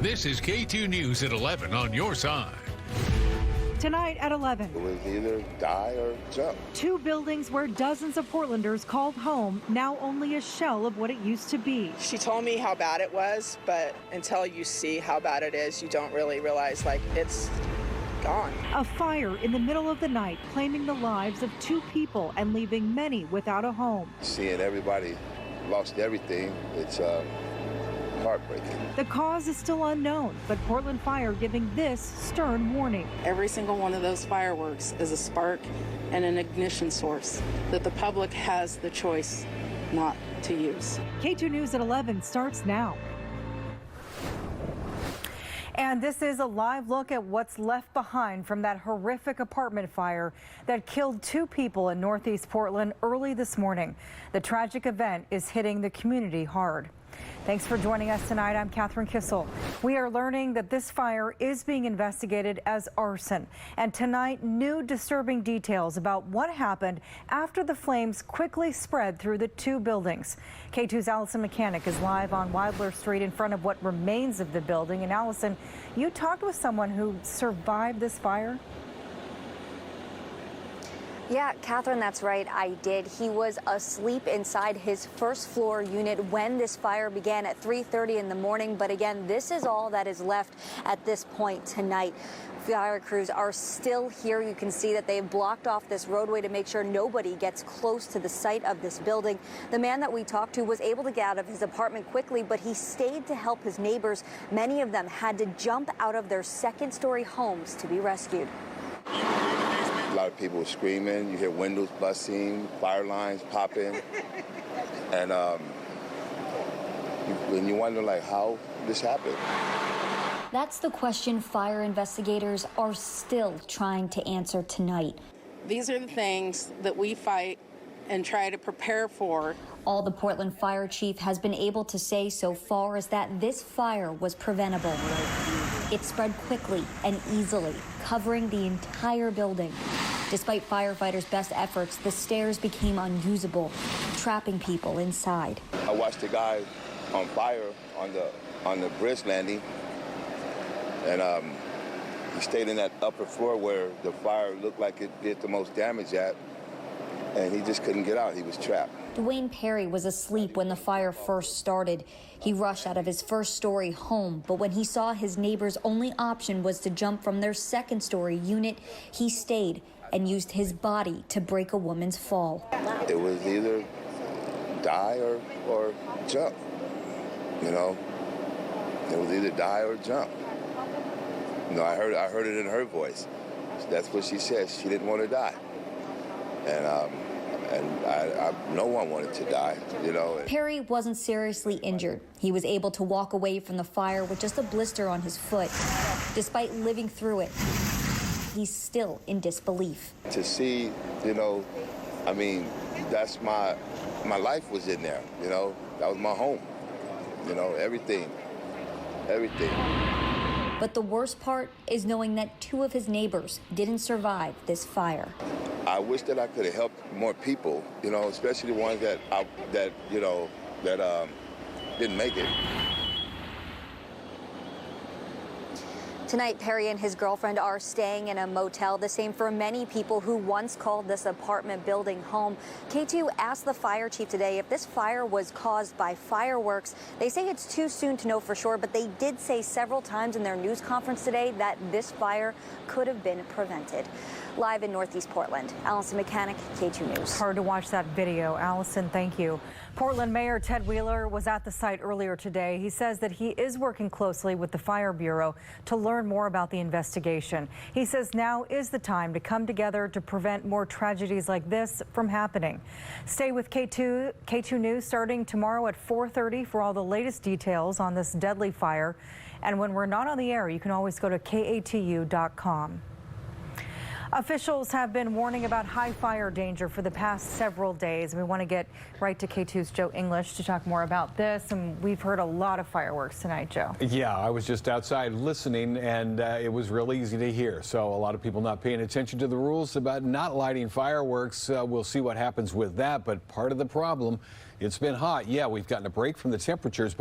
This is KATU News at 11 on your side. Tonight at 11. It was either die or jump. Two buildings where dozens of Portlanders called home, now only a shell of what it used to be. She told me how bad it was, but until you see how bad it is, you don't really realize, like, it's gone. A fire in the middle of the night claiming the lives of two people and leaving many without a home. Seeing everybody lost everything, it's heartbreaking. The cause is still unknown, but Portland Fire giving this stern warning. Every single one of those fireworks is a spark and an ignition source that the public has the choice not to use. KATU News at 11 starts now. And this is a live look at what's left behind from that horrific apartment fire that killed two people in Northeast Portland early this morning. The tragic event is hitting the community hard. Thanks for joining us tonight. I'm Catherine Kissel. We are learning that this fire is being investigated as arson. And tonight, new disturbing details about what happened after the flames quickly spread through the two buildings. KATU's Allison Mechanic is live on Wilder Street in front of what remains of the building. And Allison, you talked with someone who survived this fire? Yeah, Catherine, that's right. I did. He was asleep inside his first floor unit when this fire began at 3:30 in the morning. But again, this is all that is left at this point tonight. Fire crews are still here. You can see that they've blocked off this roadway to make sure nobody gets close to the site of this building. The man that we talked to was able to get out of his apartment quickly, but he stayed to help his neighbors. Many of them had to jump out of their second-story homes to be rescued. A lot of people were screaming. You hear windows busting, fire lines popping, and you wonder like how this happened. That's the question fire investigators are still trying to answer tonight. These are the things that we fight and try to prepare for. All the Portland fire chief has been able to say so far is that this fire was preventable. It spread quickly and easily, covering the entire building. Despite firefighters' best efforts, the stairs became unusable, trapping people inside. I watched the guy on fire on the bridge landing, and he stayed in that upper floor where the fire looked like it did the most damage at, and he just couldn't get out. He was trapped. Dwayne Perry was asleep when the fire first started. He rushed out of his first-story home, but when he saw his neighbor's only option was to jump from their second-story unit, he stayed and used his body to break a woman's fall. It was either die or jump, you know. It was either die or jump. You know, I heard it in her voice. That's what she said. She didn't want to die. And no one wanted to die, you know. Perry wasn't seriously injured. He was able to walk away from the fire with just a blister on his foot. Despite living through it, he's still in disbelief. To see, you know, I mean, that's my life was in there, you know. That was my home, you know, everything. But the worst part is knowing that two of his neighbors didn't survive this fire. I wish that I could have helped more people, you know, especially the ones that didn't make it. Tonight, Perry and his girlfriend are staying in a motel, the same for many people who once called this apartment building home. KATU asked the fire chief today if this fire was caused by fireworks. They say it's too soon to know for sure, but they did say several times in their news conference today that this fire could have been prevented. Live in Northeast Portland, Allison Mechanic, KATU News. Hard to watch that video. Allison, thank you. Portland Mayor Ted Wheeler was at the site earlier today. He says that he is working closely with the Fire Bureau to learn more about the investigation. He says now is the time to come together to prevent more tragedies like this from happening. Stay with KATU News starting tomorrow at 4:30 for all the latest details on this deadly fire. And when we're not on the air, you can always go to KATU.com. Officials have been warning about high fire danger for the past several days. We want to get right to KATU's Joe English to talk more about this. And we've heard a lot of fireworks tonight, Joe. Yeah, I was just outside listening, and it was really easy to hear. So a lot of people not paying attention to the rules about not lighting fireworks. We'll see what happens with that. But part of the problem, it's been hot. Yeah, we've gotten a break from the temperatures.